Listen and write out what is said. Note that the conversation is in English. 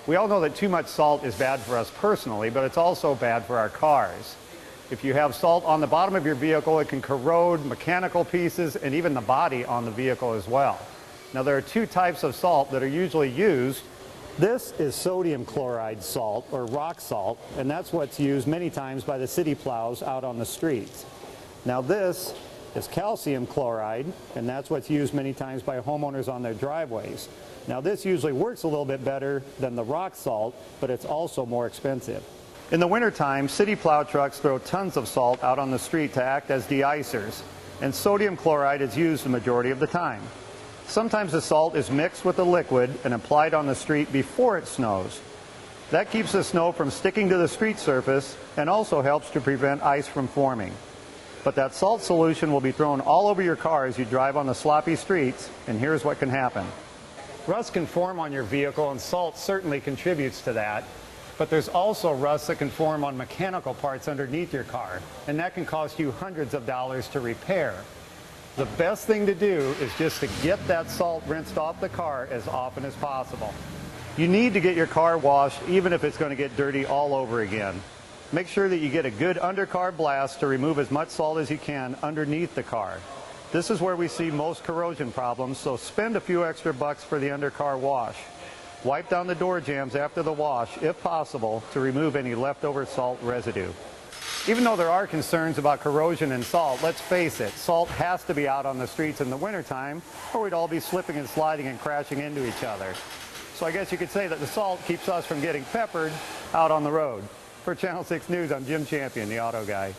We all know that too much salt is bad for us personally, but it's also bad for our cars. If you have salt on the bottom of your vehicle, it can corrode mechanical pieces and even the body on the vehicle as well. Now, there are two types of salt that are usually used. This is sodium chloride salt, or rock salt, and that's what's used many times by the city plows out on the streets. Now, this is calcium chloride, and that's what's used many times by homeowners on their driveways. Now, this usually works a little bit better than the rock salt, but it's also more expensive. In the wintertime, city plow trucks throw tons of salt out on the street to act as deicers, and sodium chloride is used the majority of the time. Sometimes the salt is mixed with the liquid and applied on the street before it snows. That keeps the snow from sticking to the street surface and also helps to prevent ice from forming. But that salt solution will be thrown all over your car as you drive on the sloppy streets, and here's what can happen. Rust can form on your vehicle, and salt certainly contributes to that. But there's also rust that can form on mechanical parts underneath your car, and that can cost you hundreds of dollars to repair. The best thing to do is just to get that salt rinsed off the car as often as possible. You need to get your car washed even if it's going to get dirty all over again. Make sure that you get a good undercar blast to remove as much salt as you can underneath the car. This is where we see most corrosion problems, so spend a few extra bucks for the undercar wash. Wipe down the door jambs after the wash, if possible, to remove any leftover salt residue. Even though there are concerns about corrosion and salt, let's face it, salt has to be out on the streets in the wintertime, or we'd all be slipping and sliding and crashing into each other. So I guess you could say that the salt keeps us from getting peppered out on the road. For Channel 6 News, I'm Jim Champion, the Auto Guy.